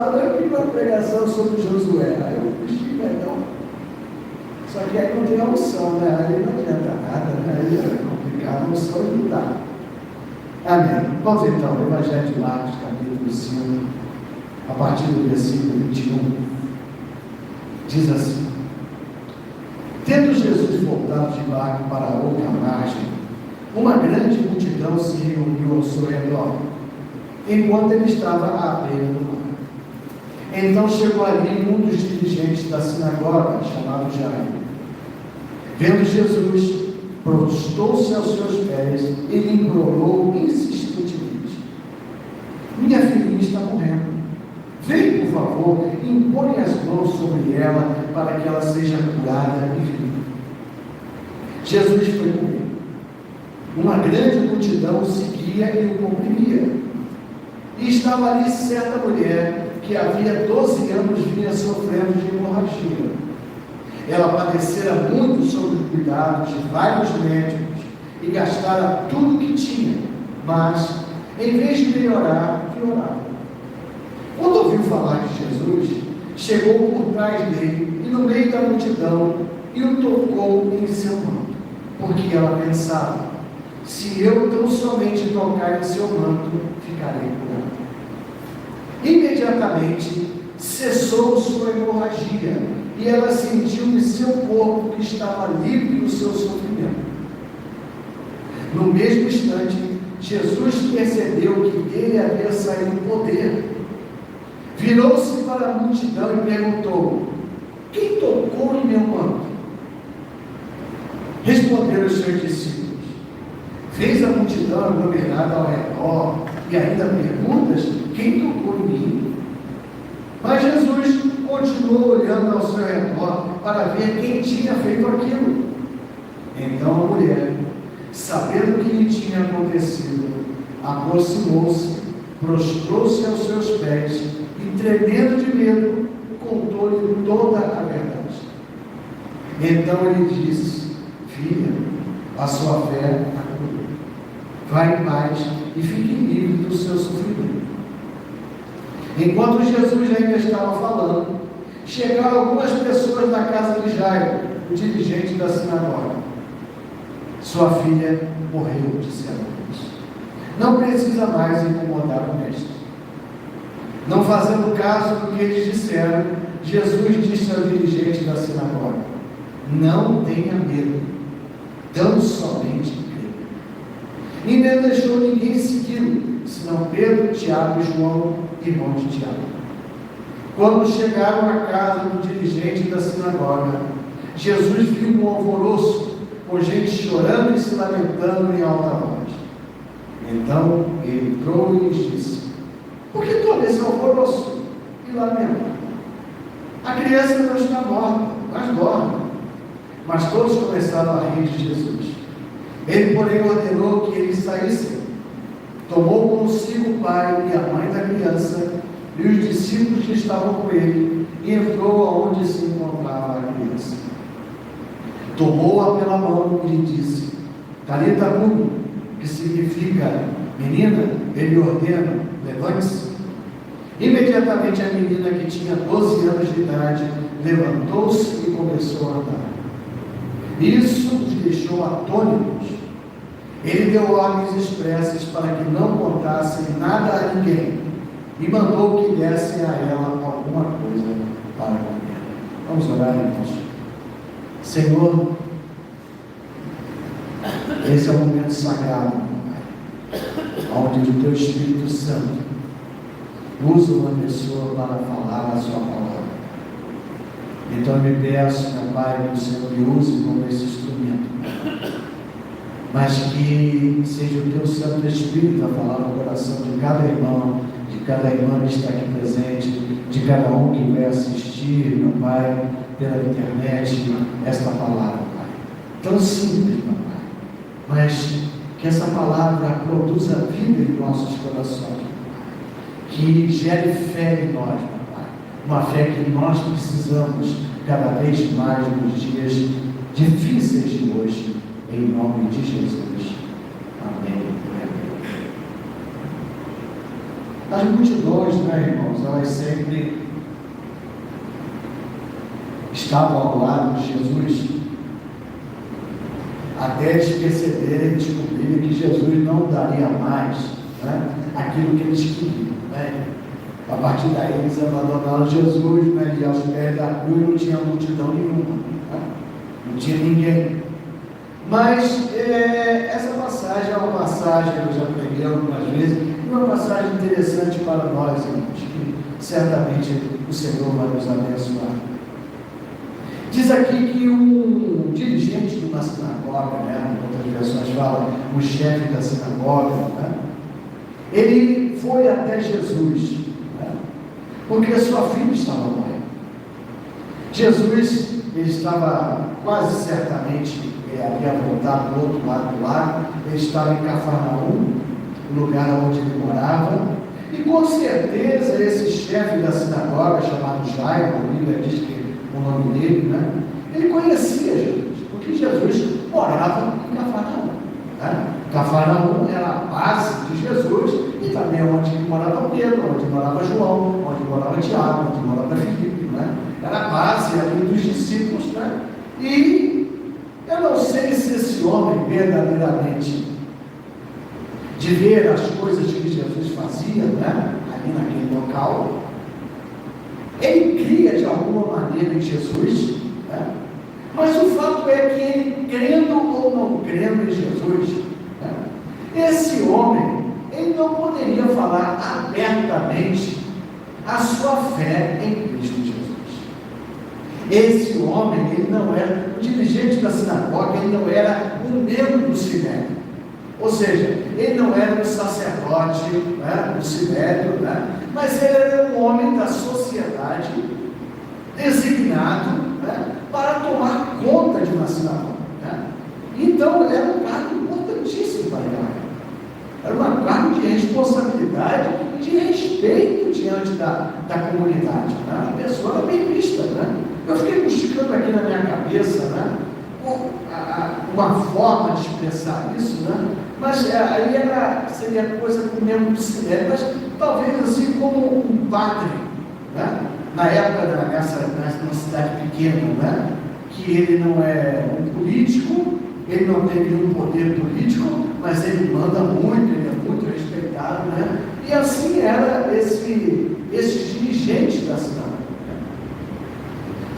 Eu vi uma pregação sobre Josué, aí eu puxei legal. Só que aí não tem a unção, né? Aí não adianta nada, né? Aí é complicado, a unção não dá. Amém. Vamos então, o Evangelho de Marcos, capítulo 5, a partir do versículo 21. Diz assim: Tendo Jesus voltado de barco para a outra margem, uma grande multidão se reuniu ao seu redor, enquanto ele estava à beira do mar. Então chegou ali um dos dirigentes da sinagoga, chamado Jairo. Vendo Jesus, prostou-se aos seus pés e lhe implorou insistentemente: Minha filhinha está morrendo. Vem, por favor, e impõe as mãos sobre ela, para que ela seja curada e viva. Jesus foi com ele. Uma grande multidão seguia e o comprimia. E estava ali certa mulher que havia 12 anos vinha sofrendo de hemorragia. Ela padecera muito sob os cuidados de vários médicos e gastara tudo o que tinha, mas, em vez de melhorar, piorava. Quando ouviu falar de Jesus, chegou por trás dele e no meio da multidão e o tocou em seu manto, porque ela pensava: se eu tão somente tocar em seu manto, ficarei curada. Imediatamente cessou sua hemorragia e ela sentiu em seu corpo que estava livre do seu sofrimento. No mesmo instante, Jesus percebeu que dele havia saído poder. Virou-se para a multidão e perguntou: quem tocou em meu manto? Responderam os seus discípulos. Fez a multidão aglomerada ao redor e ainda perguntas: quem tocou em mim? Mas Jesus continuou olhando ao seu redor para ver quem tinha feito aquilo. Então a mulher, sabendo o que lhe tinha acontecido, aproximou-se, prostrou-se aos seus pés e, tremendo de medo, contou-lhe toda a verdade. Então ele disse: filha, a sua fé a curou. Vá em paz e fique livre do seu sofrimento. Enquanto Jesus ainda estava falando, chegaram algumas pessoas da casa de Jairo, o dirigente da sinagoga. Sua filha morreu, disseram eles. Não precisa mais incomodar o mestre. Não fazendo caso do que eles disseram, Jesus disse ao dirigente da sinagoga: não tenha medo, tão somente creia. E não deixou ninguém segui-lo, senão Pedro, Tiago e João, irmãos de Tiago. Quando chegaram à casa do dirigente da sinagoga, Jesus viu um alvoroço, com gente chorando e se lamentando em alta voz. Então ele entrou e lhes disse: por que todo esse alvoroço e lamento? A criança não está morta, mas dorme. Mas todos começaram a rir de Jesus. Ele, porém, ordenou que eles saíssem. Tomou consigo o pai e a mãe da criança e os discípulos que estavam com ele e entrou aonde se encontrava a criança. Tomou-a pela mão e lhe disse: Talita cumi, que significa: menina, ele ordena, levante-se. Imediatamente a menina, que tinha 12 anos de idade, levantou-se e começou a andar. Isso os deixou atônitos. Ele deu ordens expressas para que não contassem nada a ninguém e mandou que dessem a ela alguma coisa para comer. Vamos orar, irmãos. Senhor, esse é o momento sagrado, onde o Teu Espírito Santo usa uma pessoa para falar a Sua palavra. Então eu me peço, meu Pai, que o Senhor me use como esse instrumento, mas que seja o Teu Santo Espírito a falar no coração de cada irmão, de cada irmã que está aqui presente, de cada um que vai assistir, meu Pai, pela internet, esta palavra, Pai. Tão simples, meu Pai, mas que essa palavra produza vida em nossos corações, que gere fé em nós, meu Pai. Uma fé que nós precisamos cada vez mais nos dias difíceis de hoje, em nome de Jesus. Amém. As multidões, né, irmãos, elas sempre estavam ao lado de Jesus, até eles perceberem e descobrirem que Jesus não daria mais, né, aquilo que eles queriam, né? A partir daí eles abandonaram Jesus, né, e aos pés da cruz não tinha multidão nenhuma, né? Não tinha ninguém. Mas essa passagem é uma passagem que eu já preguei algumas vezes, e uma passagem interessante para nós, irmãos, que certamente o Senhor vai nos abençoar. Diz aqui que um dirigente de uma sinagoga, né, outras versões falam, o chefe da sinagoga, né, ele foi até Jesus, né, porque a sua filha estava morrendo. Jesus, ele estava quase certamente, ele havia voltado do outro lado do lago, ele estava em Cafarnaum, o lugar onde ele morava, e com certeza esse chefe da sinagoga, chamado Jairo, a Bíblia diz que o nome dele, né, ele conhecia Jesus, porque Jesus morava em Cafarnaum, né? Cafarnaum era a base de Jesus, e também onde morava Pedro, onde morava João, onde morava Tiago, onde morava Filipe, né? Era a base ali dos discípulos, né? E eu não sei se esse homem verdadeiramente, de ver as coisas que Jesus fazia, né, ali naquele local, ele cria de alguma maneira em Jesus, né? Mas o fato é que ele, crendo ou não crendo em Jesus, né, esse homem, ele não poderia falar abertamente a sua fé em Cristo Jesus. Esse homem, ele não era o dirigente da sinagoga, ele não era um membro do Sinédrio. Ou seja, ele não era um sacerdote, né, do Sinédrio, né, mas ele era um homem da sociedade designado, né, para tomar conta de uma sinagoga, né? Então era um cargo importantíssimo para ele. Era um cargo de responsabilidade e de respeito diante da comunidade, né? A pessoa era bem vista, né? Eu fiquei buscando aqui na minha cabeça, né, uma forma de expressar isso, né? Mas aí seria coisa com o mesmo do Sinédrio, mas talvez assim como um padre, né? Na época numa cidade pequena, né, que ele não é um político, ele não tem nenhum poder político, mas ele manda muito, ele é muito respeitado, né? E assim era esse dirigente da sinagoga.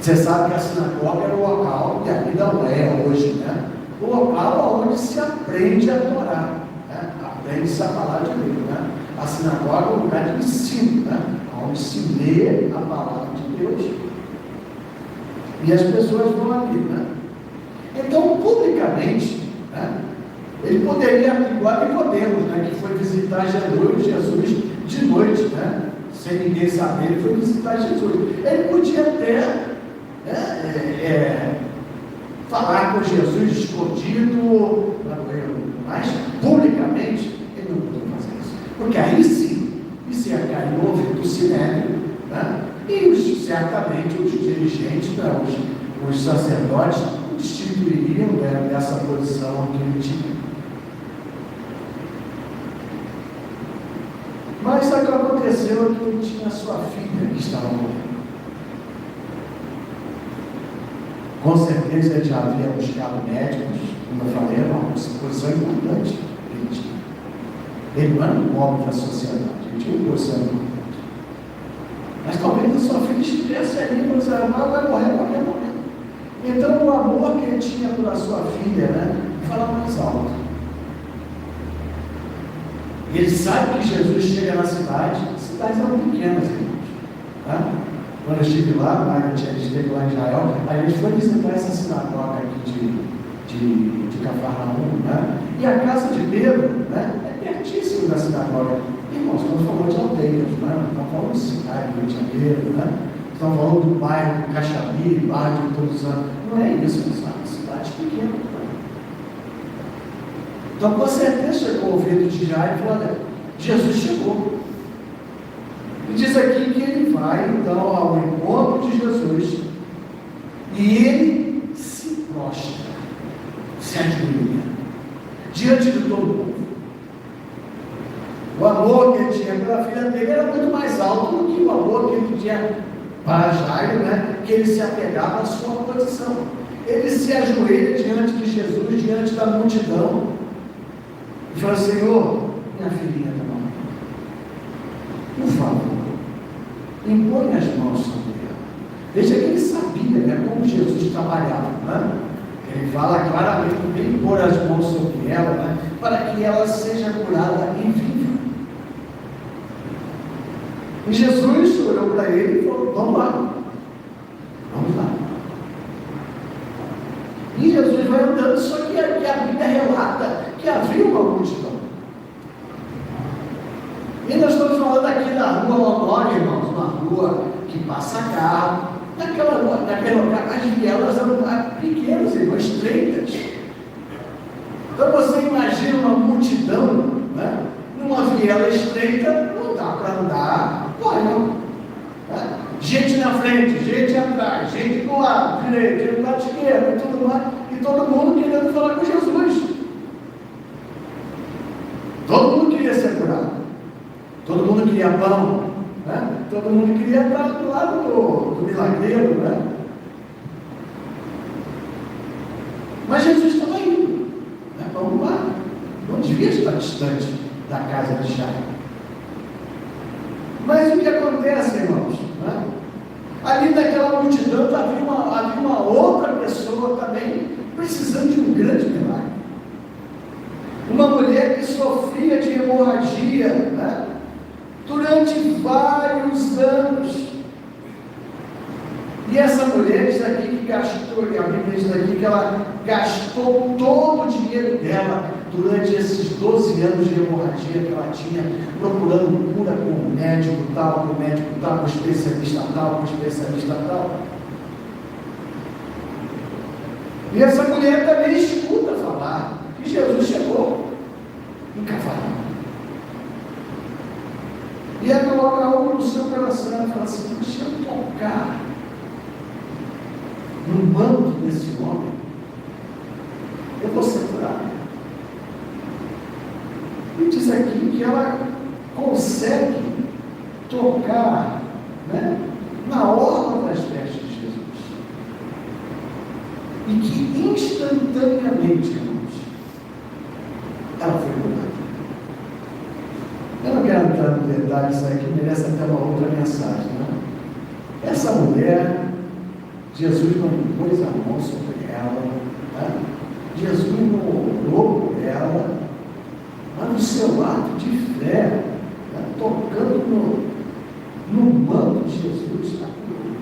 Você sabe que a sinagoga era o local, e ainda é hoje, né, o local onde se aprende a Torá, né? Aprende-se a palavra de Deus, né? A sinagoga é um lugar de ensino, né, onde se lê a palavra de Deus, e as pessoas vão ali, né? Então, publicamente, né, ele poderia, igual Nicodemos, né, que foi visitar Jesus de noite, né, sem ninguém saber, ele foi visitar Jesus. Ele podia até falar com Jesus escondido, mas publicamente ele não podia fazer isso, porque aí sim, isso ia cair no ouvido do Sinédrio, né, e certamente os dirigentes, né, os sacerdotes, o destituiriam, né, dessa posição que ele tinha. Mas o que aconteceu é que ele tinha sua filha que estava morrendo. Com certeza ele já havia buscado médicos, como eu falei, era uma posição importante que ele tinha. Ele não era um pobre da sociedade, ele tinha uma posição importante. Mas talvez a sua filha estivesse ali e você vai morrer a qualquer momento. Então o amor que ele tinha pela sua filha, né, fala mais alto. Ele sabe que Jesus chega na cidade, as cidades eram pequenas, irmãos, tá? Quando eu estive lá, a gente esteve lá em Israel, a gente foi visitar essa sinagoga aqui de Cafarnaum, né? E a casa de Pedro, né, é pertíssimo da sinagoga. Irmãos, estamos falando de aldeias, né? Estamos falando de cidade do Rio de Janeiro, né? Estamos falando do bairro do Caxambi, bairro de todos os anos. Não é isso, sabe? Cidade pequena. Né? Então, com certeza chegou o ouvido de Jairo e falou: olha, Jesus chegou. E diz aqui que ele vai, então, ao encontro de Jesus e ele se prostra, se ajoelha, diante de todo mundo. O amor que ele tinha pela filha dele para Jairo, né, que ele se apegava à sua posição. Ele se ajoelha diante de Jesus, diante da multidão, e fala: Senhor, minha filhinha está morrendo, por favor, impõe as mãos sobre ela. Veja que ele sabia, né, como Jesus trabalhava, né? Ele fala claramente: vem pôr as mãos sobre ela, né, para que ela seja curada e viva. E Jesus olhou para ele e falou: vamos lá. E Jesus vai andando, só que a Bíblia relata que havia uma multidão. E nós estamos falando aqui da rua Honório, irmãos, uma rua que passa carro. Naquele lugar, as vielas eram pequenas, irmãos, estreitas. Então você imagina uma multidão, né, numa viela estreita, não dá para andar, não. Né? Gente na frente, gente atrás, gente do lado direito, gente do lado esquerdo, e todo mundo querendo falar com Jesus. Todo mundo queria ser curado, todo mundo queria pão, né? Todo mundo queria estar do lado do milagreiro, né? Mas Jesus estava indo, né? Vamos lá, não devia estar distante da casa de Jairo. Mas o que acontece, irmãos? Né? Ali naquela multidão havia uma outra pessoa também precisando de um grande milagre. Uma mulher que sofria de hemorragia, né, durante vários anos. E essa mulher diz aqui que gastou, a Bíblia diz aqui que ela gastou todo o dinheiro dela durante esses 12 anos de hemorragia que ela tinha, procurando cura com o médico tal, com o especialista tal, com o especialista tal. E essa mulher também escuta falar que Jesus chegou em Cafarnaum. E ela coloca algo no seu coração e fala assim: deixa eu tocar no manto desse homem, eu vou ser curado. E diz aqui que ela consegue tocar, né, na orla das vestes de Jesus. E que instantaneamente, irmãos, ela foi curada. Eu não quero entrar no detalhe, isso aqui merece até uma outra mensagem, né? Essa mulher, Jesus não pôs a mão sobre ela, né? Jesus não orou por ela, mas no seu ato de fé, né, tocando no manto de Jesus, está curado.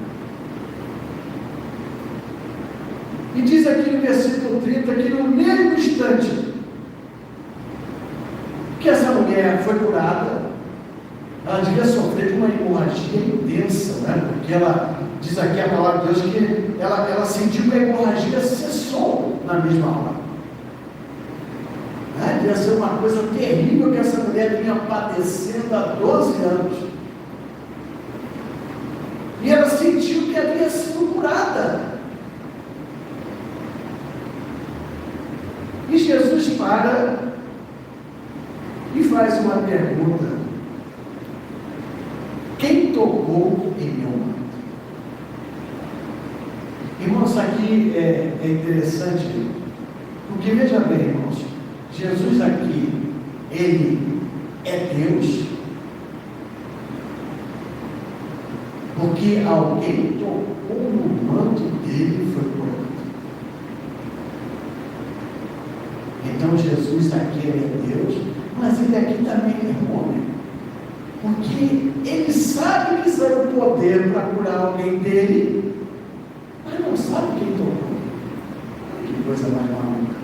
E diz aqui no versículo 30 que no mesmo instante que essa mulher foi curada, ela devia sofrer de uma hemorragia intensa, né? Porque ela diz aqui a palavra de Deus que ela sentiu que a hemorragia cessou na mesma hora. Devia ser uma coisa terrível que essa mulher vinha padecendo há 12 anos. E ela sentiu que havia sido curada. E Jesus para e faz uma pergunta: quem tocou em meu manto? Irmãos, aqui é interessante, porque veja bem, irmãos, Jesus aqui, ele é Deus, porque alguém tocou no manto dele e foi curado. Então Jesus aqui, ele é Deus, mas ele aqui também é homem, porque ele sabe que saiu o poder para curar alguém dele, mas não sabe quem tocou. Que coisa mais maluca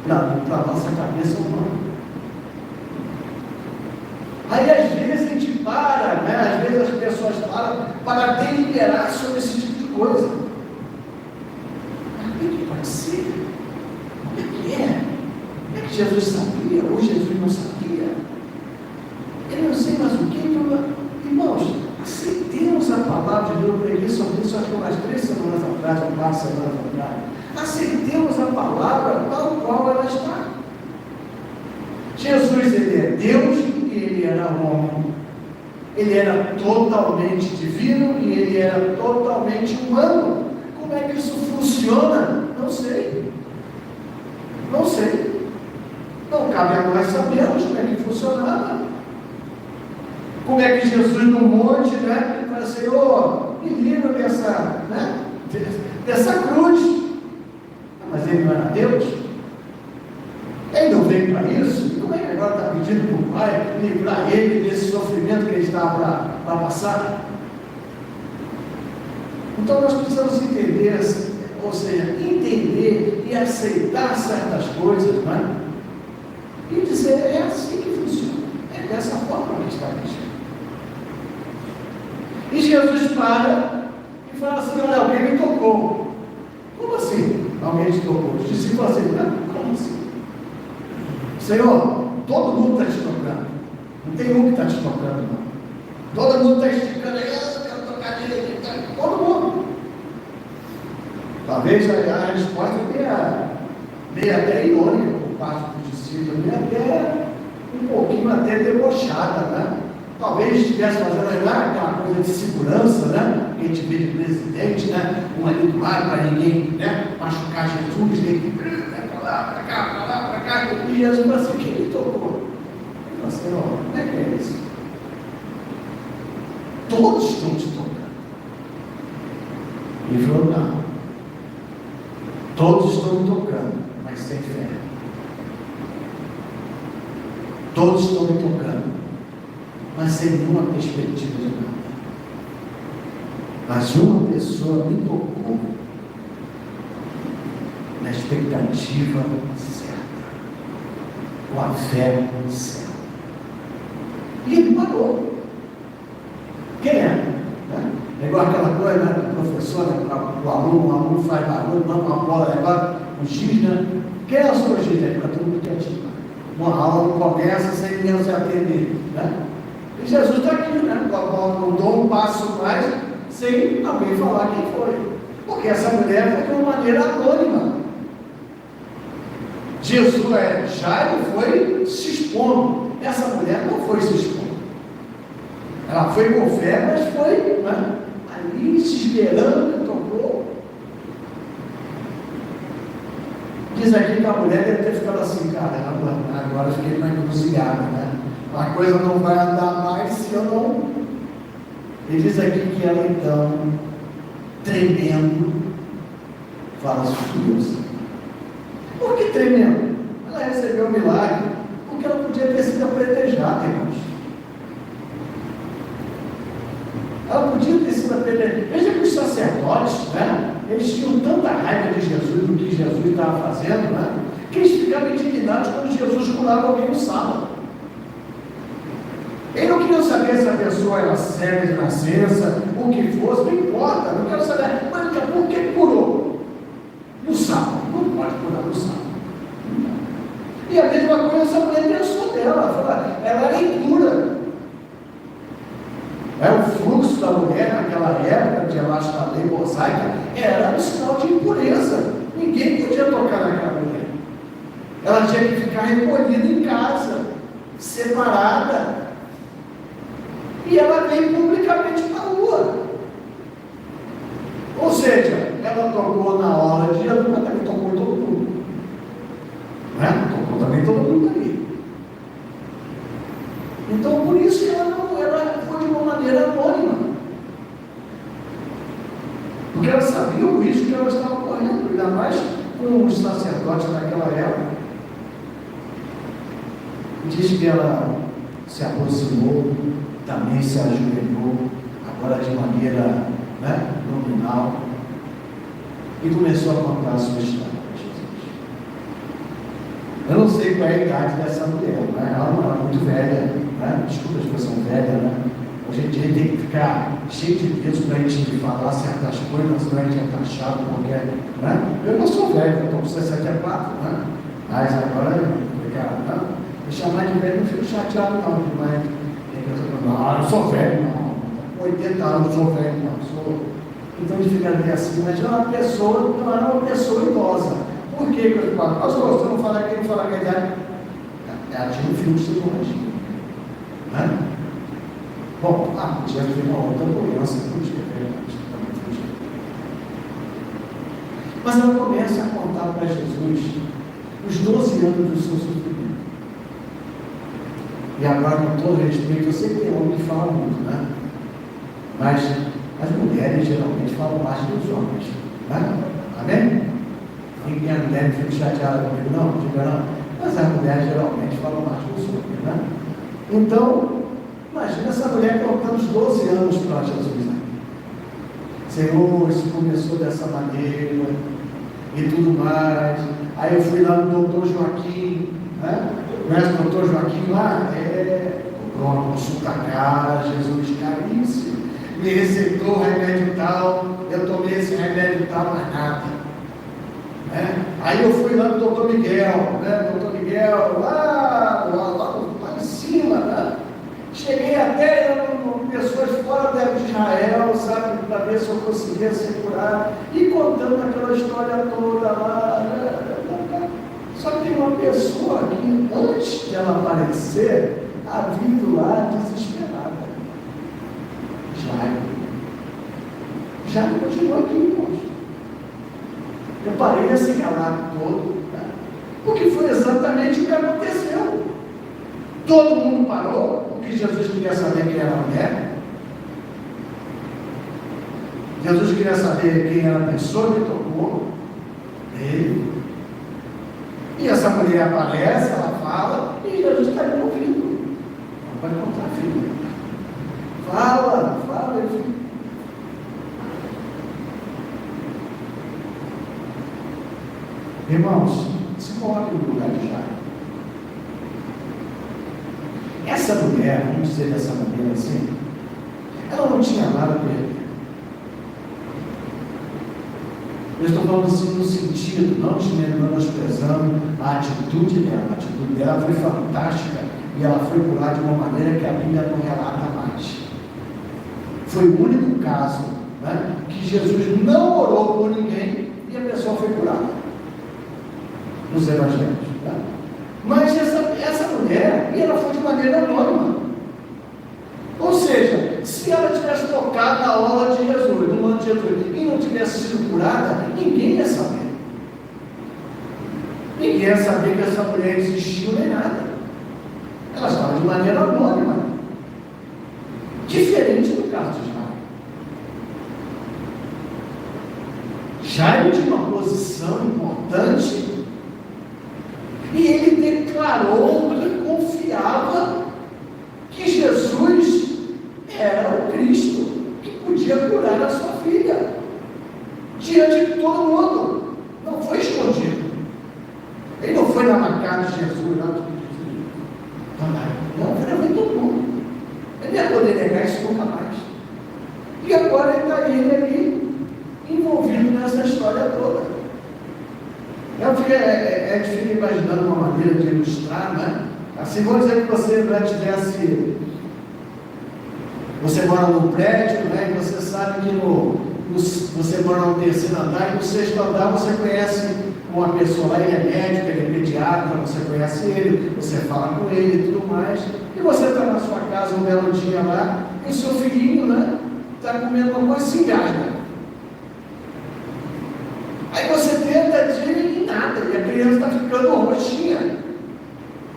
para a nossa cabeça humana. Aí às vezes a gente para, né? Às vezes as pessoas param para deliberar sobre esse tipo de coisa. Mas como é que pode ser? Como é que é? Como é que Jesus sabia ou Jesus não sabia? Eu não sei mais o que. Irmãos, aceitemos a palavra de Deus. Eu preguei sobre isso acho que umas 3 semanas atrás, ou 4 semanas atrás. Aceitemos a palavra tal qual ela está. Jesus, ele é Deus e ele era homem. Ele era totalmente divino e ele era totalmente humano. Como é que isso funciona? Não sei. Não sei. Não cabe a nós sabermos como é que funcionava. Como é que Jesus no monte, né? Fala, Senhor, me livra dessa, né? Dessa cruz. Mas ele não era Deus? Ele não veio para isso? Como é que agora está pedindo para o Pai livrar ele desse sofrimento que ele estava para passar? Então nós precisamos entender, ou seja, entender e aceitar certas coisas, né? E dizer, é assim que funciona. É dessa forma que está aqui. E Jesus para e fala assim, olha, alguém me tocou. Como assim? Alguém te tocou? Os discípulos assim, não, como assim? Senhor, todo mundo está te tocando. Não tem um que está te tocando, não. Todo mundo está esticando, eu quero tocar nele, todo mundo. Talvez a resposta meio até irônica por parte dos discípulos, meio até um pouquinho até debochada, né? Talvez estivesse fazendo aquela coisa de segurança, né? Que a gente vê de presidente, né? Um ali do lado para ninguém, né? Machucar Jesus, nem que para lá, para cá, para lá, para cá. E Jesus falou assim, quem me tocou? Ele falou assim, ó, como é que é isso? Todos estão te tocando. Ele falou, não. Todos estão me tocando, mas sem fé. Todos estão me tocando, mas sem nenhuma perspectiva de nada. Mas uma pessoa me tocou na expectativa certa, com a fé certa. E ele parou. Quem é? É igual aquela coisa, né, do professor, né, o aluno faz barulho, manda uma bola, agora o giz, né? Quem é o seu giz? Aí fica todo mundo quietinho. Uma aula não começa sem ninguém se atender, né? E Jesus está aqui, né? Não dou um passo mais sem alguém falar quem foi. Porque essa mulher foi de uma maneira anônima. Jesus, Jairo foi se expondo. Essa mulher não foi se expondo. Ela foi com fé, mas foi, né? Ali se esperando, tocou. Diz aqui que a mulher deve ter ficado assim, cara, agora fiquei na encruzilhada, né? A coisa não vai andar mais se eu não. Ele diz aqui que ela então, tremendo, fala assim, Deus. Por que tremendo? Ela recebeu o milagre, porque ela podia ter sido apredejada, irmãos. Ela podia ter sido apedrejada. Veja que os sacerdotes, né? Eles tinham tanta raiva de Jesus, do que Jesus estava fazendo, né? Que eles ficavam indignados quando Jesus curava alguém no sábado. Eles não queriam saber se a pessoa era cega de nascença, o que fosse, não importa, não quero saber. Mas por que curou? No sábado. Não pode curar no sábado. E a mesma coisa essa mulher pensou dela, ela era impura. O fluxo da mulher naquela época, debaixo da lei mosaica, era um sinal de impureza. Ninguém podia tocar naquela mulher. Ela tinha que ficar recolhida em casa, separada. E ela veio publicamente para a rua. Ou seja, ela tocou na hora de Jesus, mas também tocou em todo mundo. Né? Tocou também todo mundo ali. Então, por isso que ela foi de uma maneira anônima. Porque ela sabia o risco que ela estava correndo, ainda mais com os sacerdotes daquela época. Diz que ela se aproximou, também se ajoelhou, agora de maneira, né, nominal, e começou a contar a sua história para Jesus. Eu não sei qual é a idade dessa mulher, né? Ela não era muito velha, né? Desculpa a expressão velha, né? Hoje em dia tem que ficar cheio de Deus para a gente falar certas coisas, senão a gente vai estar chato qualquer, né? Eu não sou velho, eu estou com 64, né? Mas agora, né? Me chamar de velho, não fico chateado não, mas não, eu sou velho, não. 80 anos, eu sou velho, não. Então ele fica ali assim, mas é uma pessoa, não era uma pessoa idosa. Por que que eu falo? Pastor, você não fala aqui, não fala a idade. Ela tinha um filho de segundo, né? Bom, podia haver uma outra doença, podia, é verdade, também podia. Mas ela começa a contar para Jesus os 12 anos do seu sofrimento. E agora, com todo respeito, eu sei que tem homem que fala muito, né? Mas as mulheres geralmente falam mais que os homens, né? Amém? Ninguém é mulher fica chateada comigo, não, diga não. Mas as mulheres geralmente falam mais que os homens, né? Então, imagina essa mulher contando os 12 anos para Jesus, né? Senhor, isso começou dessa maneira e tudo mais. Aí eu fui lá no doutor Joaquim, né? Conhece o doutor Joaquim lá? Comprou uma consulta cara, Jesus caríssimo. Me receitou o remédio tal, eu tomei esse remédio tal, mas nada. Aí eu fui lá no doutor Miguel, né? Doutor Miguel, lá em cima, né? Cheguei até pessoas fora de Israel, sabe, para ver se eu conseguia ser curado, e contando aquela história toda lá. Né? Só que tem uma pessoa que, antes de ela aparecer, havia ido lá desesperada. Jairo continua aqui, irmãos. Eu parei nesse relato todo, né? Porque foi exatamente o que aconteceu. Todo mundo parou, porque Jesus queria saber quem era a mulher. Jesus queria saber quem era a pessoa que tocou ele. E essa mulher aparece, ela fala, e Jesus está ali ouvindo. Não pode contar, filho. Fala, filho. Irmãos, se coloque no lugar de Jairo. Essa mulher, vamos dizer dessa maneira assim, ela não tinha nada a perder. Eu estou falando assim no sentido, não menosprezando a atitude dela. A atitude dela foi fantástica e ela foi curar de uma maneira que a Bíblia não relata mais. Foi o único caso, né, que Jesus não orou por ninguém e a pessoa foi curada. Nos evangelhos. Tá? Mas essa mulher, e ela foi de maneira anônima. Ou seja, se ela tivesse tocado na orla de Jesus, no manto de Jesus, e não tivesse sido curada, ninguém ia saber. Ninguém ia saber que essa mulher existiu nem nada. Ela estava de maneira anônima. Diferente do caso de Jairo. Jairo tinha uma posição importante. E ele declarou que confiava que Jesus era o Cristo, que podia curar a sua filha, diante de todo mundo. Não foi escondido. Ele não foi na macada de Jesus, não foi na frente de todo mundo. Ele ia poder negar isso nunca mais. E agora ele está ele ali, envolvido nessa história toda. É difícil imaginar uma maneira de ilustrar, né? Assim, vamos dizer que você tivesse. Você mora num prédio, né? E você sabe que você mora no terceiro andar, e no sexto andar você conhece uma pessoa lá, ele é médico, ele é pediatra, você conhece ele, você fala com ele e tudo mais. E você está na sua casa um belo dia lá, e o seu filhinho, né? Está comendo uma coisa e se engasga. Aí você tenta dizer e nada, e a criança está ficando roxinha.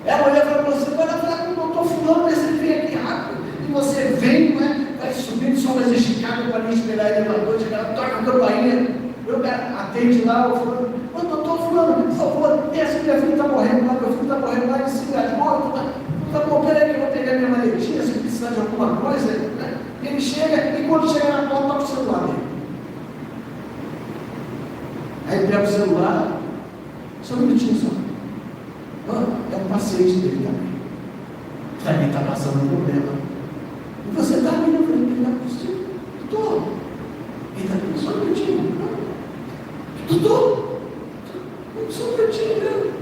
Ela olha para você, vai lá falar com o doutor fulano, mas ele vem aqui rápido. E você vem, né? Vai subindo, só mais esticado para nem esperar ele na noite, ela toca a campainha, eu atende lá, o fulano, ô doutor fulano, por favor, desce, minha filha está morrendo lá, meu filho está morrendo lá, ele se engasgou, tá bom, peraí que eu vou pegar minha maletinha, se precisar de alguma coisa, né? Ele chega, e quando chega na porta, toca o celular dele. Aí pega o celular, só um minutinho só. É um paciente dele também está passando um problema. E você está ali na frente, não é possível. Doutor, ele está aqui, só um minutinho. Doutor, só um minutinho.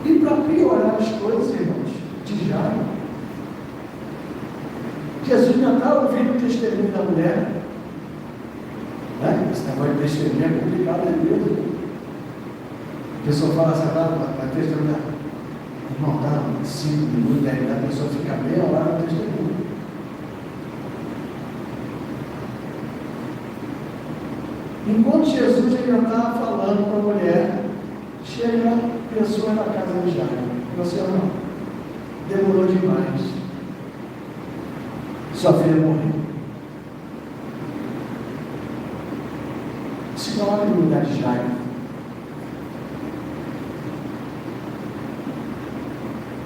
E para piorar as coisas, irmãos, de Jairo, Jesus já está ouvindo o testemunho da mulher. Né? Esse negócio de testemunho é complicado, é mesmo. A pessoa fala assim, vai testemunhar. Irmão, dá 5 minutos, 10 minutos, a pessoa fica meia hora no testemunho. Enquanto Jesus ainda estava falando para a mulher, chega a pessoa na casa de Jairo. Você não, demorou demais. Sua filha morreu. Se coloca no lugar de Jairo.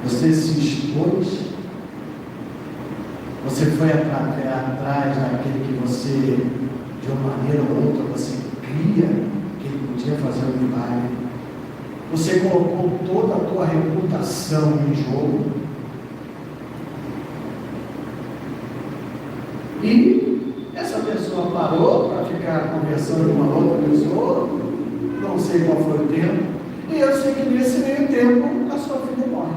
Você se expôs. Você foi atrás daquele que você, de uma maneira ou outra, você cria que ele podia fazer um milagre. Você colocou toda a tua reputação em jogo. E essa pessoa parou para ficar conversando com uma outra pessoa, não sei qual foi o tempo, e eu sei que nesse meio tempo a sua filha morre.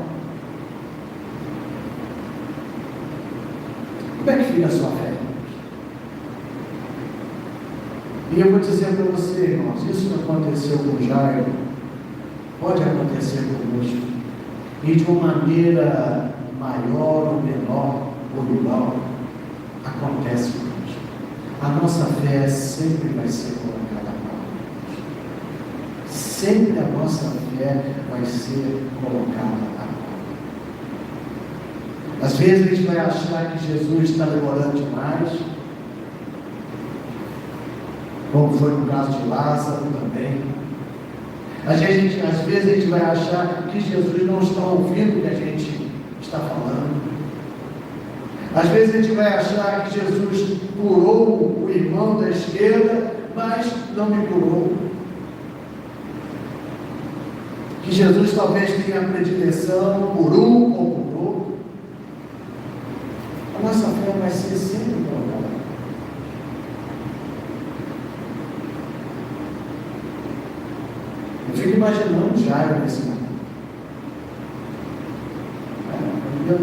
Como é que fica a sua fé? E eu vou dizer para você, irmãos, isso que aconteceu com Jairo, pode acontecer conosco, e de uma maneira maior ou menor ou igual, acontece conosco. A nossa fé sempre vai ser colocada à prova. Sempre a nossa fé vai ser colocada à prova. Às vezes a gente vai achar que Jesus está demorando demais, como foi no caso de Lázaro também. Às vezes a gente vai achar que Jesus não está ouvindo o que a gente está falando. Às vezes a gente vai achar que Jesus curou o irmão da esquerda, mas não me curou. Que Jesus talvez tenha predileção por um ou por outro. A nossa fé vai ser sempre provada. Eu fico imaginando Jairo nesse momento. O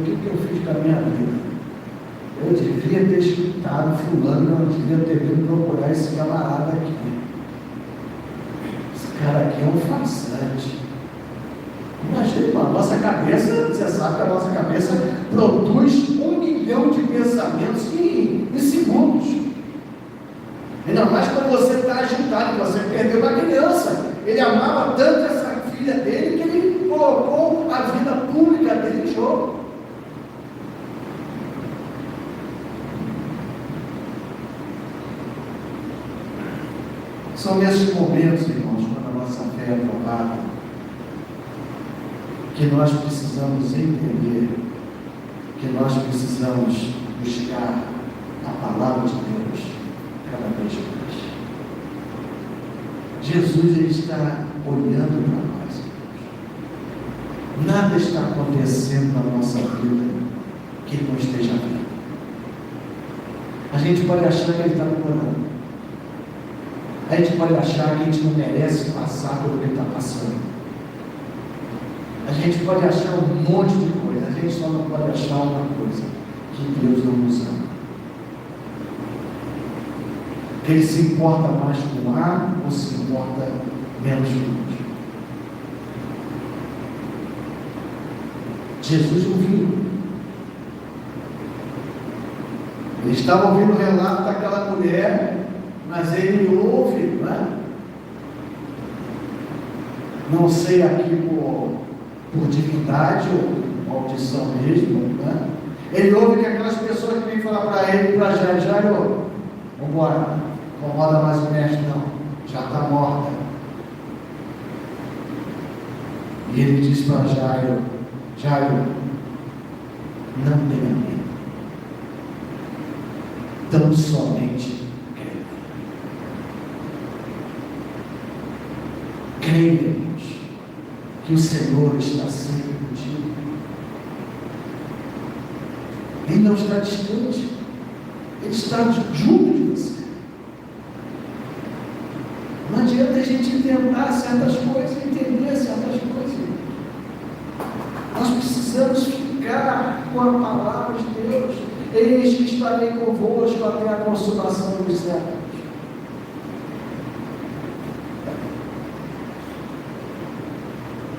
que eu fiz com a minha vida? Eu devia ter escutado fulano, eu devia ter vindo procurar esse camarada aqui. Esse cara aqui é um farsante. Imagina, a nossa cabeça, você sabe que a nossa cabeça produz 1 milhão de pensamentos em segundos. Ainda mais quando você está agitado, você perdeu uma criança. Ele amava tanto essa filha dele que ele colocou a vida pública dele em jogo. São nesses momentos, irmãos, quando a nossa fé é provada, que nós precisamos entender, que nós precisamos buscar a palavra de Deus cada vez mais. Jesus, ele está olhando para nós. Nada está acontecendo na nossa vida que ele não esteja vendo. A gente pode achar que ele está demorando. A gente pode achar que a gente não merece passar pelo que ele está passando. A gente pode achar um monte de coisa. A gente só não pode achar uma coisa: que Deus não nos ama. Que ele se importa mais com A ou se importa menos com nós. Jesus ouviu. Ele estava ouvindo o relato daquela mulher, mas ele ouve, não é? Não sei aqui por divindade ou por audição mesmo, não é? Ele ouve que aquelas pessoas que vêm falar para ele, para Jairo, vamos embora, não incomoda mais o mestre não, já está morta. E ele diz para Jairo, não tenha medo, tão somente creia, que o Senhor está sempre contigo. Ele não está distante, ele está junto de você. Não adianta a gente tentar certas coisas, entender certas coisas. Nós precisamos ficar com a palavra de Deus. Eis que estarei convosco até a consumação dos séculos.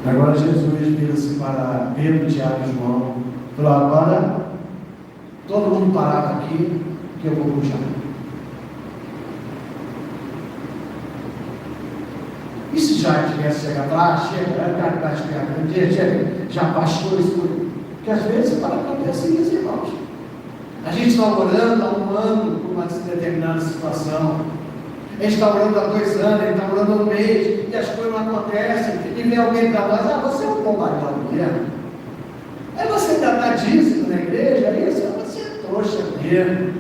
Agora Jesus vira-se para Pedro, Tiago e João. Falou: agora todo mundo parado aqui, que eu vou puxar. E se já tivesse chegado lá, chega, já baixou isso tudo. Porque às vezes para acontecer isso, irmãos. A gente está orando há um ano por uma determinada situação. A gente está orando há 2 anos, a gente está orando há um mês, e as coisas não acontecem, e vem alguém para nós: você é um bobalhão mesmo. Você ainda está dízimo na igreja, é isso? Você é trouxa mesmo.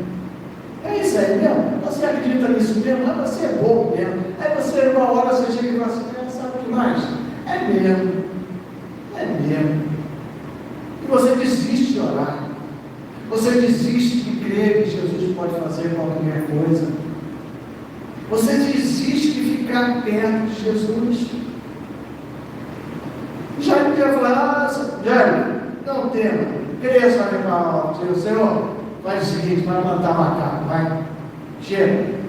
É isso aí mesmo? Você acredita nisso mesmo? Você é bobo mesmo. Aí você, uma hora, você chega e fala assim: sabe o que mais? É mesmo. E você desiste de orar. Você desiste de crer que Jesus pode fazer qualquer coisa. Você desiste de ficar perto de Jesus. Já quer falar: Jair, não tema, queria saber para a palavra. Senhor, faz o seguinte: vai mandar macaco, vai, chega.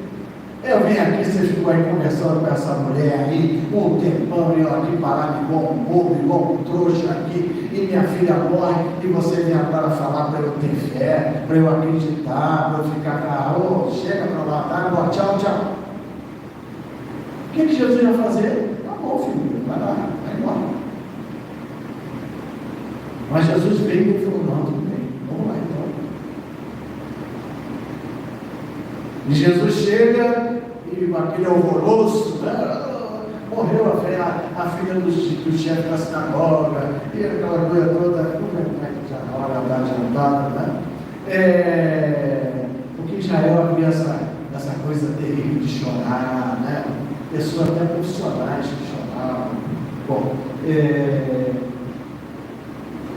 Eu vim aqui, você ficou aí conversando com essa mulher aí, um tempão, e eu aqui parado igual um bobo, igual um trouxa aqui, e minha filha morre, e você vem agora falar para eu ter fé, para eu acreditar, para eu ficar cá. Chega para lá, tá? Agora, tchau. O que Jesus ia fazer? Tá bom, filho, vai lá, vai embora. Mas Jesus veio e falou: não, tudo bem, vamos lá então. E Jesus chega, e aquele alvoroço, né? Morreu a filha do chefe da sinagoga, e aquela coisa toda, como é que já na hora da jantada, né? Porque Israel havia essa coisa terrível de chorar, né? Pessoas até profissionais que choravam. Bom,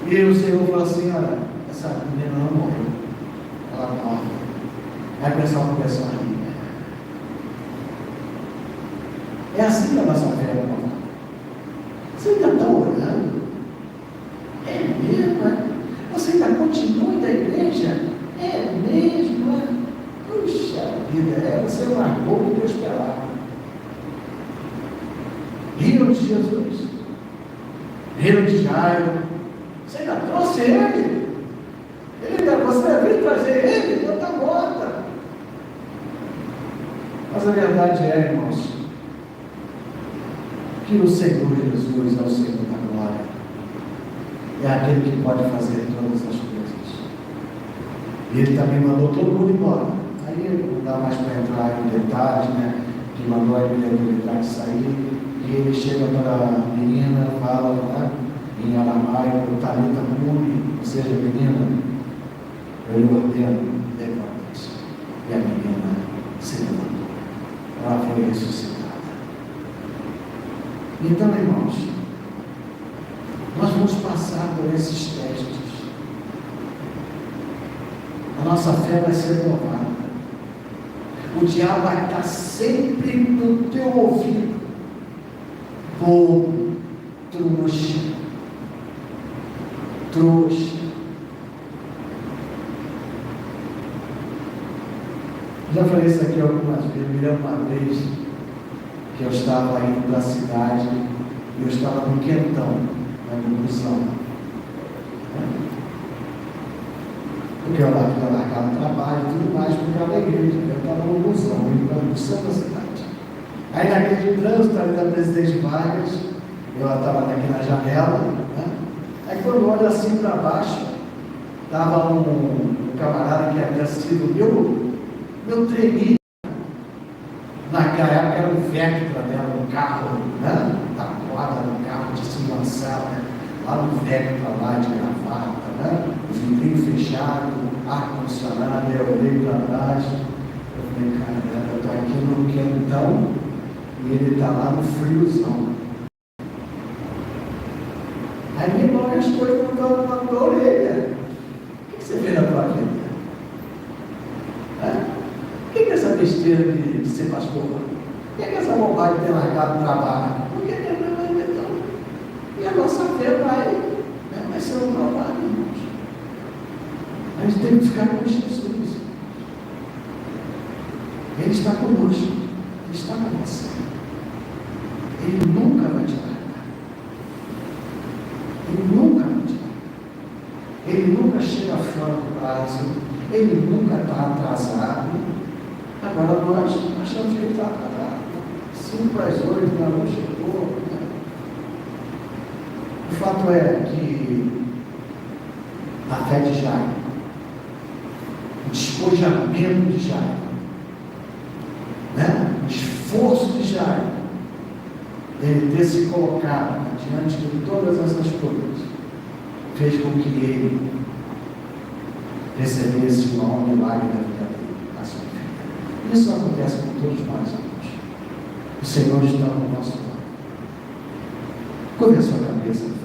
e o Senhor falou assim: olha, essa menina não morreu, ela morre. Aí o pessoal começou a rir. É assim que a nossa fé é, irmão. Você ainda está orando? É mesmo, é? Você ainda continua da igreja? É mesmo, é? Puxa vida, você largou o que Deus esperava. Riram de Jesus, riram de Jairo. Você ainda trouxe ele? Você veio trazer ele? Então está morta. Mas a verdade é, irmãos, que o Senhor Jesus é o Senhor da glória. É aquele que pode fazer todas as coisas. E Ele também mandou todo mundo embora. Aí não dá mais para entrar em detalhes, né? Que mandou a imediatamente sair. E ele chega para a menina, fala, né? Em aramaico, Talita Cumi, ou seja, menina, eu lhe ordeno, levanta-se. E a menina se levantou. Ela foi ressuscitada. Então, irmãos, nós vamos passar por esses testes. A nossa fé vai ser provada. O diabo vai estar sempre no teu ouvido. Bobo, trouxa. Já falei isso aqui algumas vezes. Me lembro uma vez que eu estava indo para a cidade e eu estava no quentão, no busão. Porque eu havia largado o trabalho e tudo mais, porque era da igreja. Eu estava no busão, indo para o centro da cidade. Aí naquele trânsito ali da Presidente Vargas, eu estava aqui na janela, né? Aí quando eu olho assim para baixo, estava um camarada que havia sido meu treinador. Naquela época era um Vectra, né? Um carro, né? Da quadra, um carro de se lançar, né? Lá no Vectra, lá de gravata, né? O vidrinho fechado, ar-condicionado. Eu olhei para trás, eu falei: caramba, eu estou aqui no quentão e ele está lá no friozão. Aí me mostra as coisas que estão na tua orelha. O que você vê na tua vida? O que é essa besteira de ser pastor? O que é essa bobagem de ter largado o trabalho? Por que é então? E a nossa fé vai ser um trabalho, irmãos. A gente tem que ficar com Jesus. Ele está conosco. Ele está com você. Ele nunca vai te largar. Ele nunca pediu. Ele nunca chega fora do prazo. Ele nunca está atrasado. Agora nós achamos que ele está atrasado. 5 para as 8, ainda não chegou. Né? O fato é que a fé de Jairo, o despojamento de Jairo, né? O esforço de Jairo, ele ter se colocado diante de todas essas coisas, fez com que ele recebesse o maior milagre da vida dele, a sua filha. Isso acontece com todos nós, irmãos. O Senhor está no nosso lado. Curva a sua cabeça.